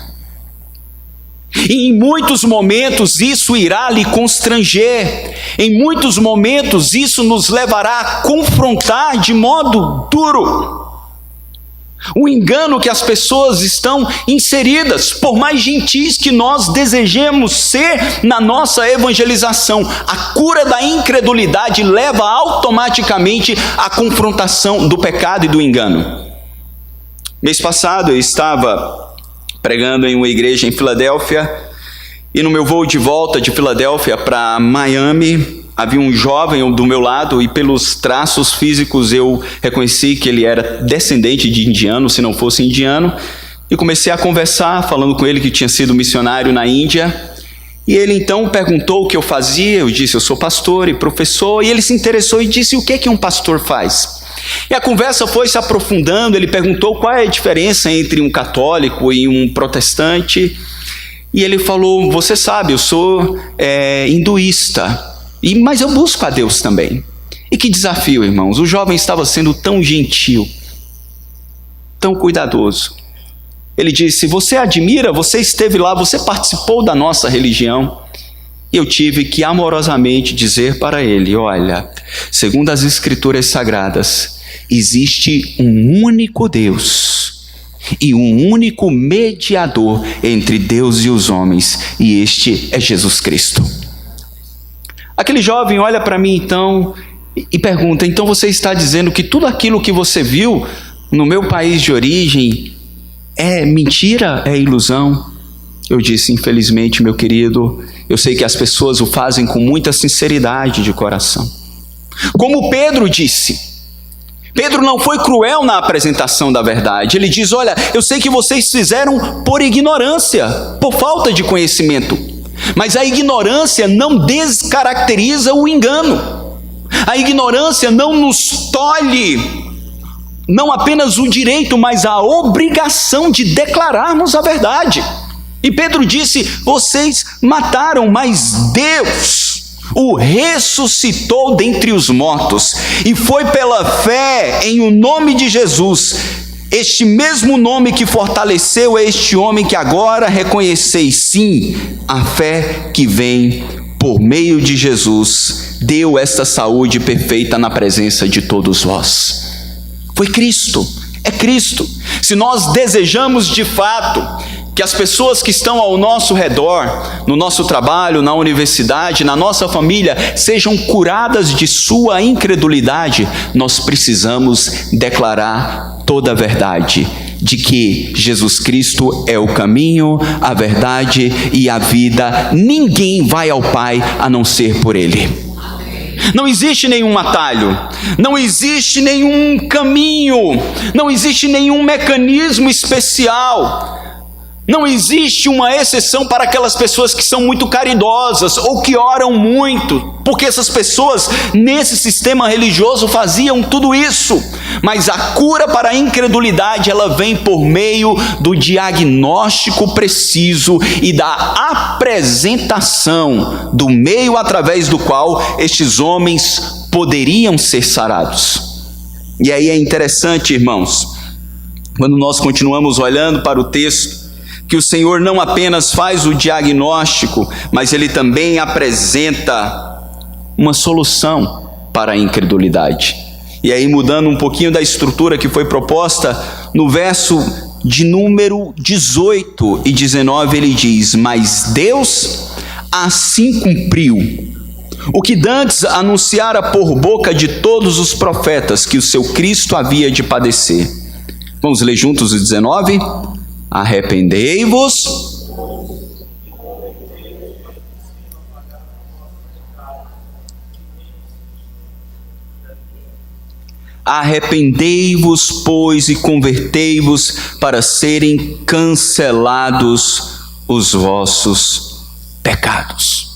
E em muitos momentos isso irá lhe constranger, em muitos momentos isso nos levará a confrontar de modo duro o engano que as pessoas estão inseridas, por mais gentis que nós desejemos ser na nossa evangelização. A cura da incredulidade leva automaticamente à confrontação do pecado e do engano. Mês passado eu estava pregando em uma igreja em Filadélfia, e no meu voo de volta de Filadélfia para Miami, havia um jovem do meu lado, e pelos traços físicos eu reconheci que ele era descendente de indiano, se não fosse indiano, e comecei a conversar, falando com ele que tinha sido missionário na Índia, e ele então perguntou o que eu fazia. Eu disse: eu sou pastor e professor, e ele se interessou e disse: o que é que um pastor faz? E a conversa foi se aprofundando. Ele perguntou qual é a diferença entre um católico e um protestante, e ele falou: você sabe, eu sou hinduísta, mas eu busco a Deus também. E que desafio, irmãos! O jovem estava sendo tão gentil, tão cuidadoso. Ele disse: você admira, você esteve lá, você participou da nossa religião. E eu tive que amorosamente dizer para ele: olha, segundo as Escrituras Sagradas, existe um único Deus e um único mediador entre Deus e os homens, e este é Jesus Cristo. Aquele jovem olha para mim então e pergunta: então você está dizendo que tudo aquilo que você viu no meu país de origem é mentira, é ilusão? Eu disse: infelizmente, meu querido, eu sei que as pessoas o fazem com muita sinceridade de coração. Como Pedro disse, Pedro não foi cruel na apresentação da verdade. Ele diz: olha, eu sei que vocês fizeram por ignorância, por falta de conhecimento, mas a ignorância não descaracteriza o engano. A ignorância não nos tolhe não apenas o direito, mas a obrigação de declararmos a verdade. E Pedro disse: vocês mataram, mas Deus o ressuscitou dentre os mortos, e foi pela fé em o nome de Jesus, este mesmo nome que fortaleceu este homem que agora reconheceis. Sim, a fé que vem por meio de Jesus deu esta saúde perfeita na presença de todos vós. Foi Cristo, é Cristo. Se nós desejamos de fato que as pessoas que estão ao nosso redor, no nosso trabalho, na universidade, na nossa família, sejam curadas de sua incredulidade, nós precisamos declarar toda a verdade, de que Jesus Cristo é o caminho, a verdade e a vida. Ninguém vai ao Pai a não ser por Ele. Não existe nenhum atalho, não existe nenhum caminho, não existe nenhum mecanismo especial. Não existe uma exceção para aquelas pessoas que são muito caridosas ou que oram muito, porque essas pessoas nesse sistema religioso faziam tudo isso. Mas a cura para a incredulidade, ela vem por meio do diagnóstico preciso e da apresentação do meio através do qual estes homens poderiam ser sarados. E aí é interessante, irmãos, quando nós continuamos olhando para o texto, que o Senhor não apenas faz o diagnóstico, mas Ele também apresenta uma solução para a incredulidade. E aí, mudando um pouquinho da estrutura que foi proposta, no verso de número 18 e 19, ele diz: mas Deus assim cumpriu o que dantes anunciara por boca de todos os profetas, que o seu Cristo havia de padecer. Vamos ler juntos o 19? Arrependei-vos pois, e convertei-vos para serem cancelados os vossos pecados.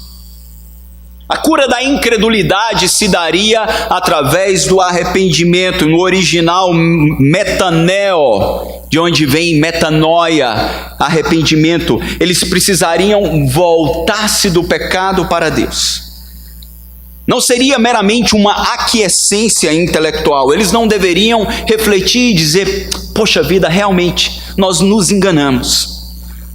A cura da incredulidade se daria através do arrependimento, no original metaneo, de onde vem metanoia, arrependimento. Eles precisariam voltar-se do pecado para Deus. Não seria meramente uma aquiescência intelectual. Eles não deveriam refletir e dizer: poxa vida, realmente, nós nos enganamos.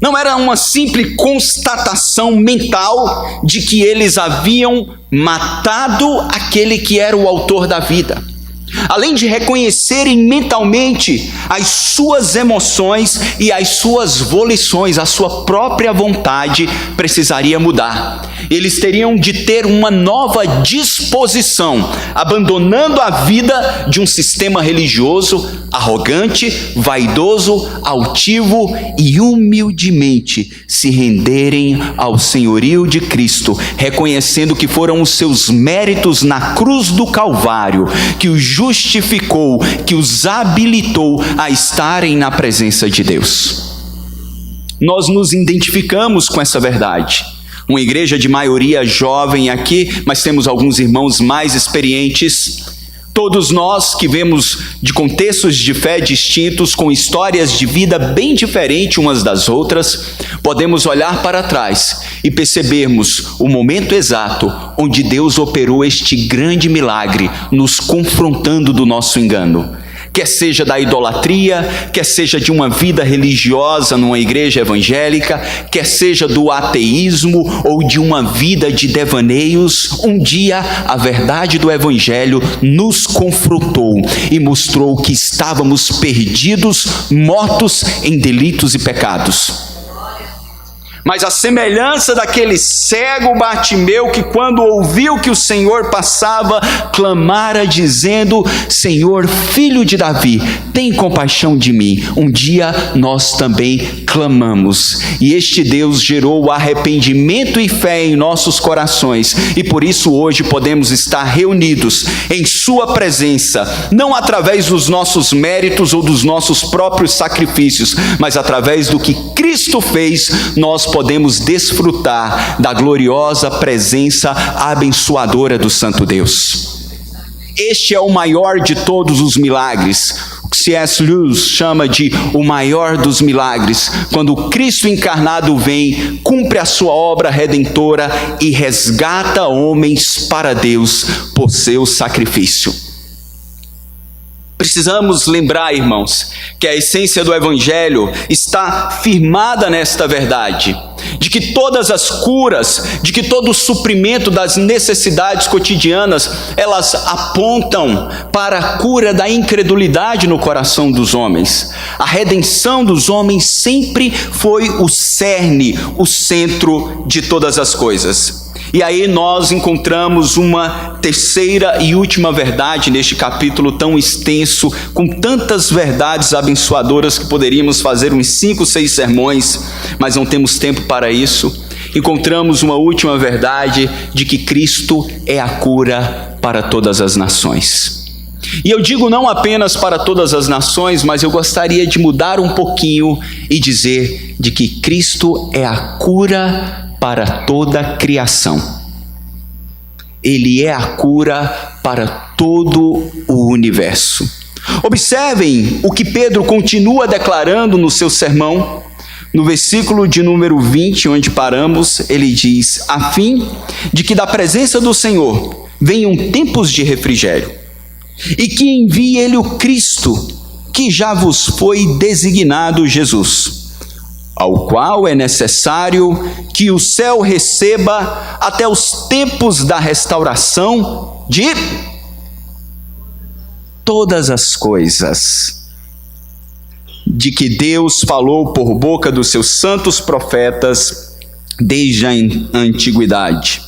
Não era uma simples constatação mental de que eles haviam matado aquele que era o autor da vida. Além de reconhecerem mentalmente as suas emoções e as suas volições, a sua própria vontade precisaria mudar. Eles teriam de ter uma nova disposição, abandonando a vida de um sistema religioso arrogante, vaidoso, altivo, e humildemente se renderem ao senhorio de Cristo, reconhecendo que foram os seus méritos na cruz do Calvário que os justificou, que os habilitou a estarem na presença de Deus. Nós nos identificamos com essa verdade. Uma igreja de maioria jovem aqui, mas temos alguns irmãos mais experientes. Todos nós que vemos de contextos de fé distintos, com histórias de vida bem diferentes umas das outras, podemos olhar para trás e percebermos o momento exato onde Deus operou este grande milagre, nos confrontando do nosso engano. Quer seja da idolatria, quer seja de uma vida religiosa numa igreja evangélica, quer seja do ateísmo ou de uma vida de devaneios, um dia a verdade do evangelho nos confrontou e mostrou que estávamos perdidos, mortos em delitos e pecados. Mas a semelhança daquele cego Bartimeu, que quando ouviu que o Senhor passava, clamara dizendo: Senhor, filho de Davi, tem compaixão de mim. Um dia nós também clamamos, e este Deus gerou arrependimento e fé em nossos corações, e por isso hoje podemos estar reunidos em sua presença, não através dos nossos méritos ou dos nossos próprios sacrifícios, mas através do que Cristo fez. Nós podemos desfrutar da gloriosa presença abençoadora do Santo Deus. Este é o maior de todos os milagres. O que C.S. Lewis chama de o maior dos milagres, quando o Cristo encarnado vem, cumpre a sua obra redentora e resgata homens para Deus por seu sacrifício. Precisamos lembrar, irmãos, que a essência do Evangelho está firmada nesta verdade, de que todas as curas, de que todo o suprimento das necessidades cotidianas, elas apontam para a cura da incredulidade no coração dos homens. A redenção dos homens sempre foi o cerne, o centro de todas as coisas. E aí nós encontramos uma terceira e última verdade neste capítulo tão extenso, com tantas verdades abençoadoras que poderíamos fazer uns 5, 6 sermões, mas não temos tempo para isso. Encontramos uma última verdade de que Cristo é a cura para todas as nações. E eu digo não apenas para todas as nações, mas eu gostaria de mudar um pouquinho e dizer de que Cristo é a cura para toda a criação. Ele é a cura para todo o universo. Observem o que Pedro continua declarando no seu sermão. No versículo de número 20, onde paramos, ele diz: a fim de que da presença do Senhor venham tempos de refrigério, e que envie ele o Cristo, que já vos foi designado Jesus, ao qual é necessário que o céu receba até os tempos da restauração de todas as coisas, de que Deus falou por boca dos seus santos profetas desde a antiguidade.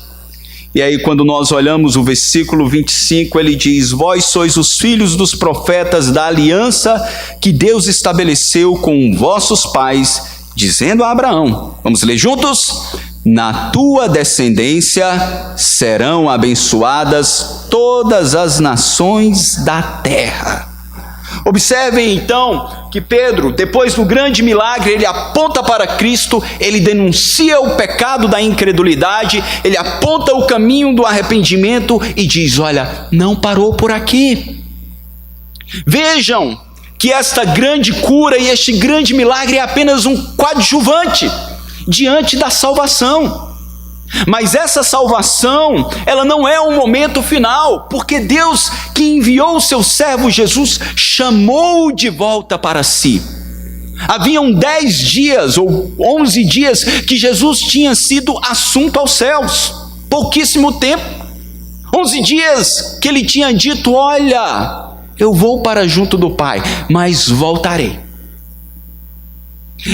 E aí, quando nós olhamos o versículo 25, ele diz: vós sois os filhos dos profetas da aliança que Deus estabeleceu com vossos pais, dizendo a Abraão, vamos ler juntos? Na tua descendência serão abençoadas todas as nações da terra. Observem então que Pedro, depois do grande milagre, ele aponta para Cristo, ele denuncia o pecado da incredulidade, ele aponta o caminho do arrependimento e diz: olha, não parou por aqui. Vejam que esta grande cura e este grande milagre é apenas um coadjuvante diante da salvação. Mas essa salvação, ela não é um momento final, porque Deus, que enviou o seu servo Jesus, chamou-o de volta para si. Haviam 10 dias ou 11 dias que Jesus tinha sido assunto aos céus, pouquíssimo tempo. 11 dias que ele tinha dito: olha, eu vou para junto do Pai, mas voltarei.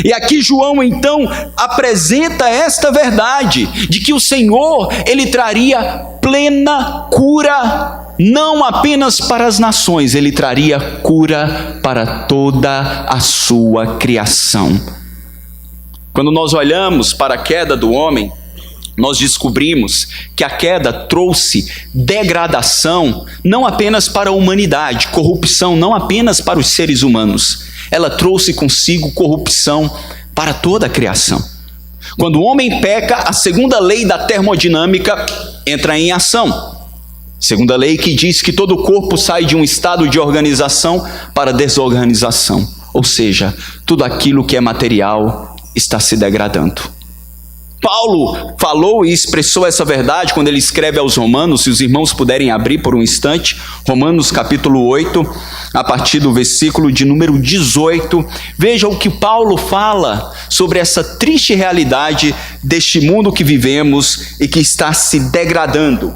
E aqui João então apresenta esta verdade, de que o Senhor, ele traria plena cura, não apenas para as nações, ele traria cura para toda a sua criação. Quando nós olhamos para a queda do homem, nós descobrimos que a queda trouxe degradação não apenas para a humanidade, corrupção não apenas para os seres humanos, ela trouxe consigo corrupção para toda a criação. Quando o homem peca, a segunda lei da termodinâmica entra em ação. Segunda lei que diz que todo corpo sai de um estado de organização para desorganização, ou seja, tudo aquilo que é material está se degradando. Paulo falou e expressou essa verdade quando ele escreve aos Romanos, se os irmãos puderem abrir por um instante, Romanos capítulo 8, a partir do versículo de número 18, veja o que Paulo fala sobre essa triste realidade deste mundo que vivemos e que está se degradando.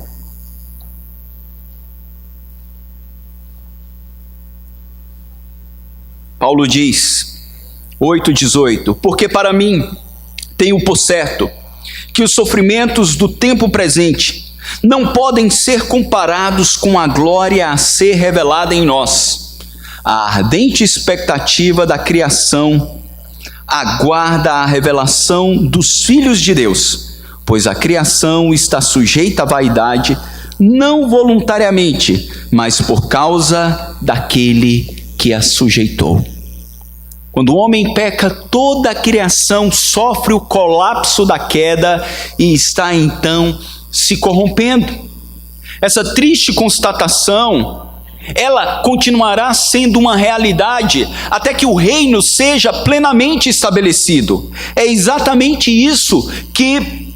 Paulo diz, 8:18, porque para mim tenho por certo que os sofrimentos do tempo presente não podem ser comparados com a glória a ser revelada em nós. A ardente expectativa da criação aguarda a revelação dos filhos de Deus, pois a criação está sujeita à vaidade, não voluntariamente, mas por causa daquele que a sujeitou. Quando o homem peca, toda a criação sofre o colapso da queda e está então se corrompendo. Essa triste constatação, ela continuará sendo uma realidade até que o reino seja plenamente estabelecido. É exatamente isso que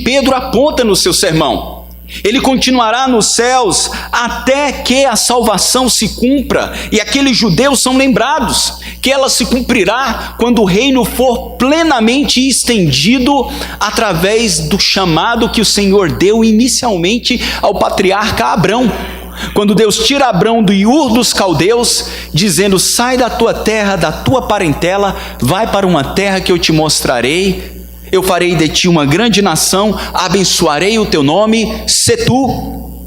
Pedro aponta no seu sermão. Ele continuará nos céus até que a salvação se cumpra, e aqueles judeus são lembrados que ela se cumprirá quando o reino for plenamente estendido através do chamado que o Senhor deu inicialmente ao patriarca Abrão. Quando Deus tira Abrão do Ur dos Caldeus, dizendo: sai da tua terra, da tua parentela, vai para uma terra que eu te mostrarei. Eu farei de ti uma grande nação, abençoarei o teu nome, sê tu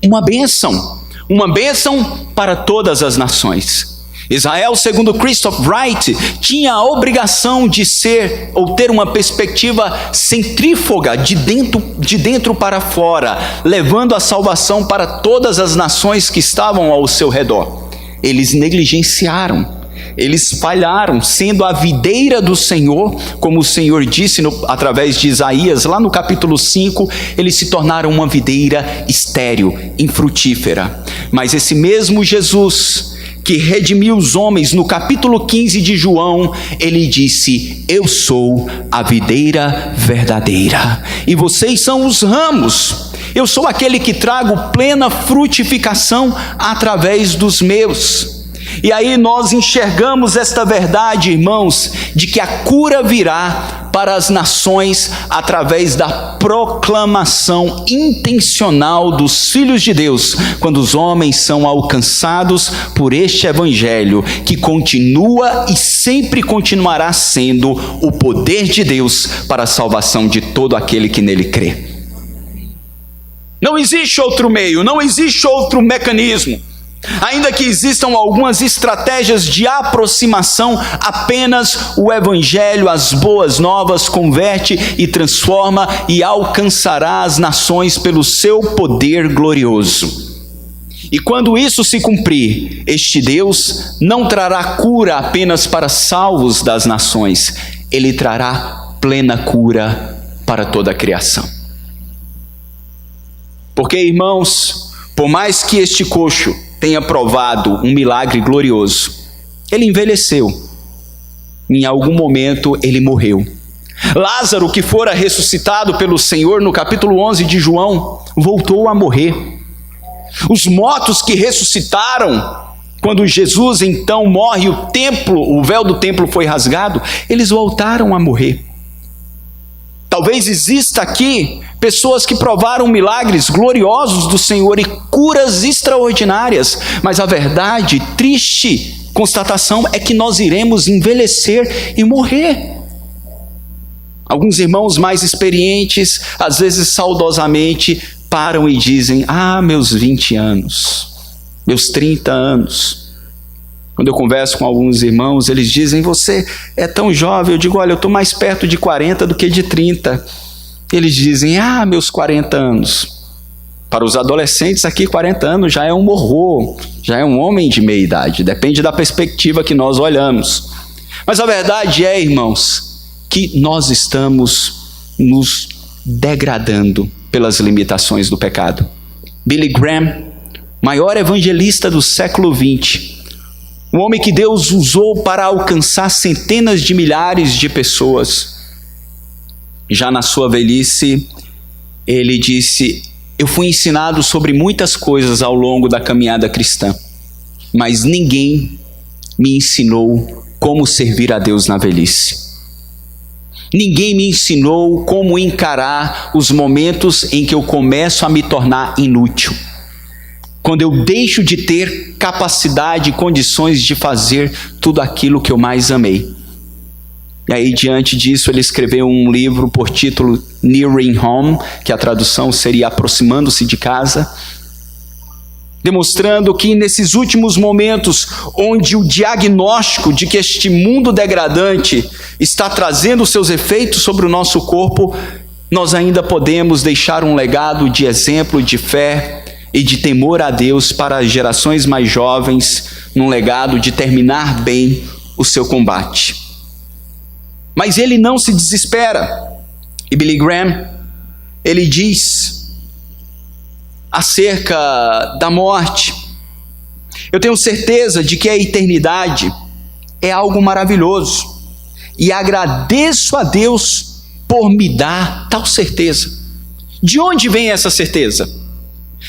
uma bênção para todas as nações. Israel, segundo Christoph Wright, tinha a obrigação de ser ou ter uma perspectiva centrífuga de dentro para fora, levando a salvação para todas as nações que estavam ao seu redor. Eles negligenciaram, eles falharam, sendo a videira do Senhor, como o Senhor disse através de Isaías, lá no capítulo 5, eles se tornaram uma videira estéril, infrutífera. Mas esse mesmo Jesus que redimiu os homens, no capítulo 15 de João, ele disse: eu sou a videira verdadeira, e vocês são os ramos. Eu sou aquele que trago plena frutificação através dos meus. E aí nós enxergamos esta verdade, irmãos, de que a cura virá para as nações através da proclamação intencional dos filhos de Deus, quando os homens são alcançados por este evangelho, que continua e sempre continuará sendo o poder de Deus para a salvação de todo aquele que nele crê. Não existe outro meio, não existe outro mecanismo. Ainda que existam algumas estratégias de aproximação, apenas o Evangelho, as boas novas, converte e transforma e alcançará as nações pelo seu poder glorioso. E quando isso se cumprir, este Deus não trará cura apenas para salvos das nações, ele trará plena cura para toda a criação. Porque, irmãos, por mais que este coxo tenha provado um milagre glorioso, ele envelheceu. Em algum momento ele morreu. Lázaro, que fora ressuscitado pelo Senhor no capítulo 11 de João, voltou a morrer. Os mortos que ressuscitaram quando Jesus então morre, o véu do templo foi rasgado, eles voltaram a morrer. Talvez exista aqui pessoas que provaram milagres gloriosos do Senhor e curas extraordinárias, mas a verdade, triste constatação, é que nós iremos envelhecer e morrer. Alguns irmãos mais experientes, às vezes saudosamente, param e dizem: meus 20 anos, meus 30 anos. Quando eu converso com alguns irmãos, eles dizem: você é tão jovem. Eu digo: olha, eu estou mais perto de 40 do que de 30. Eles dizem: meus 40 anos. Para os adolescentes aqui, 40 anos já é um horror, já é um homem de meia idade, depende da perspectiva que nós olhamos. Mas a verdade é, irmãos, que nós estamos nos degradando pelas limitações do pecado. Billy Graham, maior evangelista do século 20, um homem que Deus usou para alcançar centenas de milhares de pessoas, já na sua velhice, ele disse: eu fui ensinado sobre muitas coisas ao longo da caminhada cristã, mas ninguém me ensinou como servir a Deus na velhice. Ninguém me ensinou como encarar os momentos em que eu começo a me tornar inútil, quando eu deixo de ter capacidade e condições de fazer tudo aquilo que eu mais amei. E aí, diante disso, ele escreveu um livro por título Nearing Home, que a tradução seria Aproximando-se de Casa, demonstrando que nesses últimos momentos, onde o diagnóstico de que este mundo degradante está trazendo seus efeitos sobre o nosso corpo, nós ainda podemos deixar um legado de exemplo, de fé e de temor a Deus para as gerações mais jovens, num legado de terminar bem o seu combate. Mas ele não se desespera. E Billy Graham, ele diz acerca da morte: eu tenho certeza de que a eternidade é algo maravilhoso, e agradeço a Deus por me dar tal certeza. De onde vem essa certeza?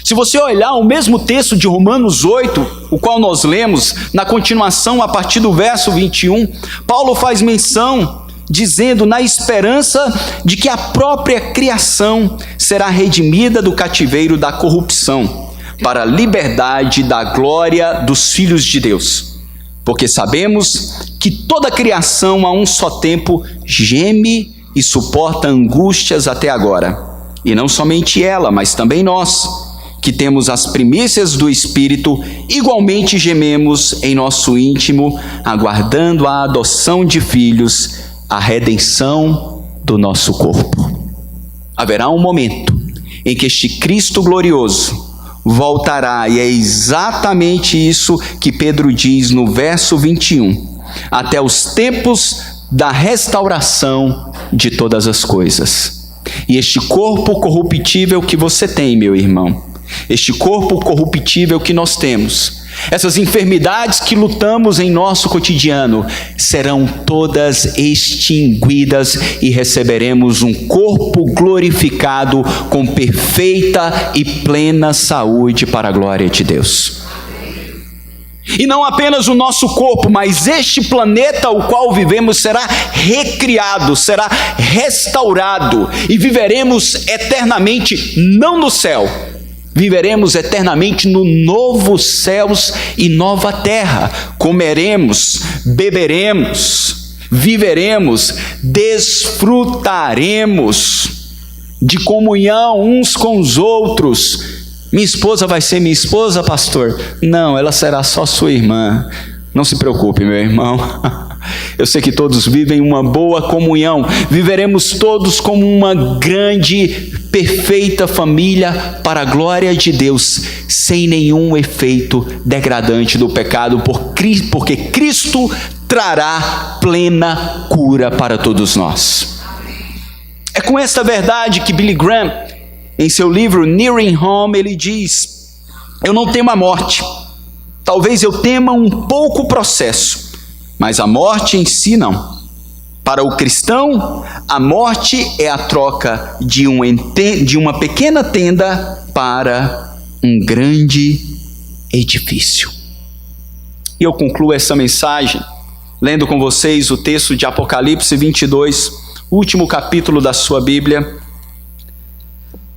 Se você olhar o mesmo texto de Romanos 8, o qual nós lemos, na continuação a partir do verso 21, Paulo faz menção dizendo na esperança de que a própria criação será redimida do cativeiro da corrupção, para a liberdade da glória dos filhos de Deus. Porque sabemos que toda a criação a um só tempo geme e suporta angústias até agora. E não somente ela, mas também nós, que temos as primícias do Espírito, igualmente gememos em nosso íntimo, aguardando a adoção de filhos, a redenção do nosso corpo. Haverá um momento em que este Cristo glorioso voltará, e é exatamente isso que Pedro diz no verso 21, até os tempos da restauração de todas as coisas. E este corpo corruptível que você tem, meu irmão, este corpo corruptível que nós temos, essas enfermidades que lutamos em nosso cotidiano, serão todas extinguidas e receberemos um corpo glorificado com perfeita e plena saúde para a glória de Deus. E não apenas o nosso corpo, mas este planeta o qual vivemos será recriado, será restaurado e viveremos eternamente, não no céu, viveremos eternamente no novo céus e nova terra. Comeremos, beberemos, viveremos, desfrutaremos de comunhão uns com os outros. Minha esposa vai ser minha esposa, pastor? Não, ela será só sua irmã. Não se preocupe, meu irmão. Eu sei que todos vivem uma boa comunhão. Viveremos todos como uma grande, perfeita família para a glória de Deus, sem nenhum efeito degradante do pecado, porque Cristo trará plena cura para todos nós. É com esta verdade que Billy Graham, em seu livro Nearing Home, ele diz: eu não temo a morte, talvez eu tema um pouco o processo, mas a morte em si não. Para o cristão, a morte é a troca de uma pequena tenda para um grande edifício. E eu concluo essa mensagem lendo com vocês o texto de Apocalipse 22, último capítulo da sua Bíblia,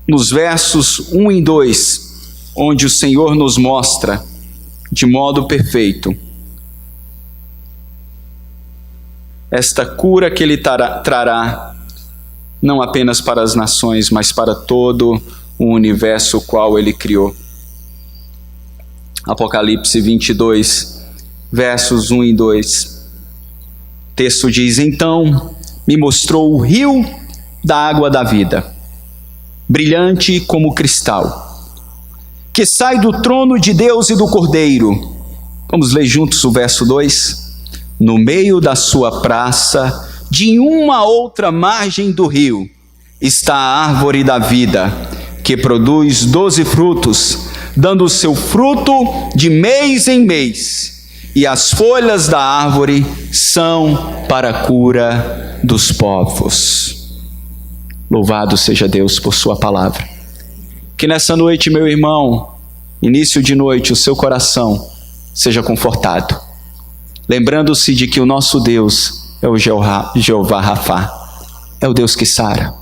nos versos 1 e 2, onde o Senhor nos mostra de modo perfeito esta cura que Ele trará, não apenas para as nações, mas para todo o universo o qual Ele criou. Apocalipse 22, versos 1 e 2. O texto diz: então me mostrou o rio da água da vida, brilhante como cristal, que sai do trono de Deus e do Cordeiro. Vamos ler juntos o verso 2. No meio da sua praça, de uma outra margem do rio, está a árvore da vida, que produz 12 frutos, dando o seu fruto de mês em mês, e as folhas da árvore são para a cura dos povos. Louvado seja Deus por sua palavra. Que nessa noite, meu irmão, início de noite, o seu coração seja confortado, lembrando-se de que o nosso Deus é o Jeová Rafá, é o Deus que sara.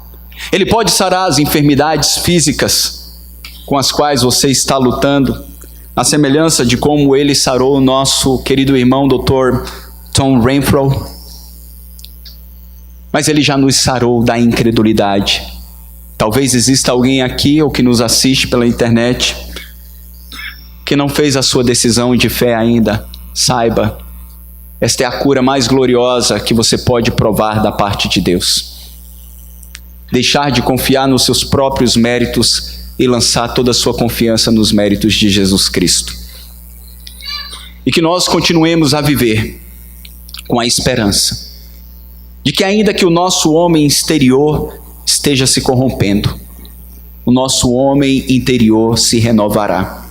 Ele pode sarar as enfermidades físicas com as quais você está lutando, a semelhança de como Ele sarou o nosso querido irmão Dr. Tom Renfro. Mas Ele já nos sarou da incredulidade. Talvez exista alguém aqui ou que nos assiste pela internet que não fez a sua decisão de fé ainda. Saiba, esta é a cura mais gloriosa que você pode provar da parte de Deus. Deixar de confiar nos seus próprios méritos e lançar toda a sua confiança nos méritos de Jesus Cristo. E que nós continuemos a viver com a esperança de que, ainda que o nosso homem exterior esteja se corrompendo, o nosso homem interior se renovará.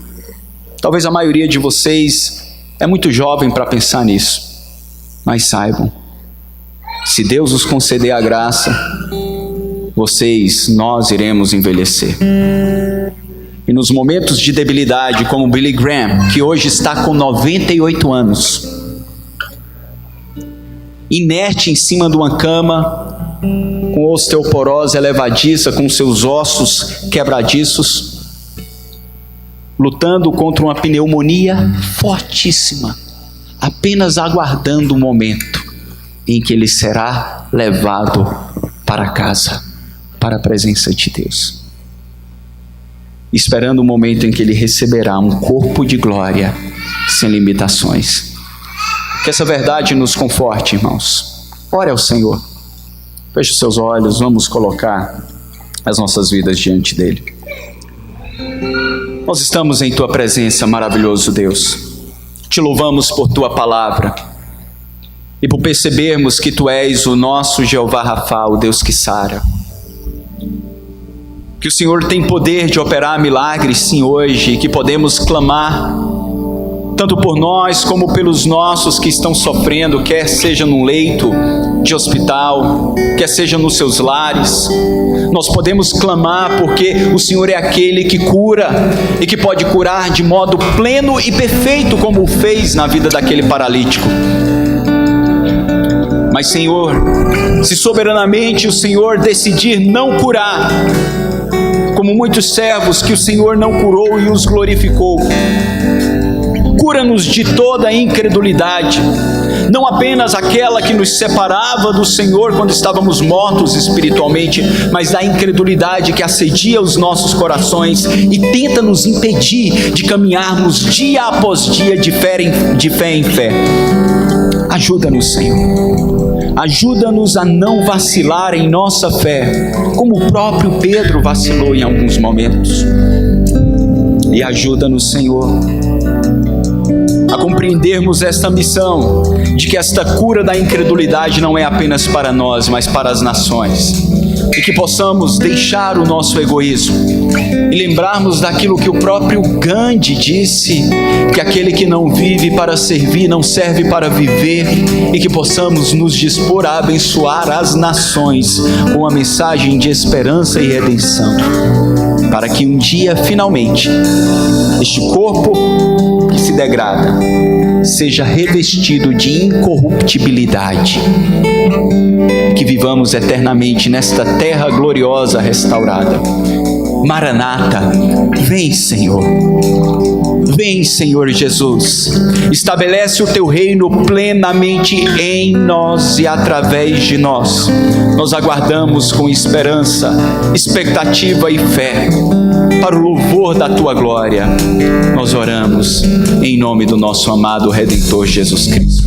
Talvez a maioria de vocês é muito jovem para pensar nisso, mas saibam, se Deus os conceder a graça, nós iremos envelhecer. E nos momentos de debilidade, como Billy Graham, que hoje está com 98 anos, inerte em cima de uma cama, com osteoporose elevadiça, com seus ossos quebradiços, lutando contra uma pneumonia fortíssima, apenas aguardando o momento em que ele será levado para casa, para a presença de Deus, esperando o momento em que ele receberá um corpo de glória sem limitações. Que essa verdade nos conforte, irmãos. Ore ao Senhor, feche os seus olhos, vamos colocar as nossas vidas diante dele. Nós estamos em tua presença, maravilhoso Deus. Te louvamos por tua palavra e por percebermos que tu és o nosso Jeová Rafa, o Deus que sara. Que o Senhor tem poder de operar milagres sim hoje, e que podemos clamar tanto por nós como pelos nossos que estão sofrendo, quer seja num leito de hospital, quer seja nos seus lares. Nós podemos clamar porque o Senhor é aquele que cura e que pode curar de modo pleno e perfeito, como o fez na vida daquele paralítico. Mas, Senhor, se soberanamente o Senhor decidir não curar, como muitos servos que o Senhor não curou e os glorificou, cura-nos de toda a incredulidade, não apenas aquela que nos separava do Senhor quando estávamos mortos espiritualmente, mas da incredulidade que assedia os nossos corações e tenta nos impedir de caminharmos dia após dia de fé em fé. Ajuda-nos, Senhor. Ajuda-nos a não vacilar em nossa fé, como o próprio Pedro vacilou em alguns momentos. E ajuda-nos, Senhor, a compreendermos esta missão, de que esta cura da incredulidade não é apenas para nós, mas para as nações. E que possamos deixar o nosso egoísmo e lembrarmos daquilo que o próprio Gandhi disse, que aquele que não vive para servir, não serve para viver, e que possamos nos dispor a abençoar as nações com a mensagem de esperança e redenção, para que um dia, finalmente, este corpo que se degrada seja revestido de incorruptibilidade, que vivamos eternamente nesta terra gloriosa restaurada. Maranata, vem, Senhor. Vem, Senhor Jesus. Estabelece o teu reino plenamente em nós e através de nós. Nós aguardamos com esperança, expectativa e fé, para o louvor da tua glória. Nós oramos em nome do nosso amado Redentor Jesus Cristo.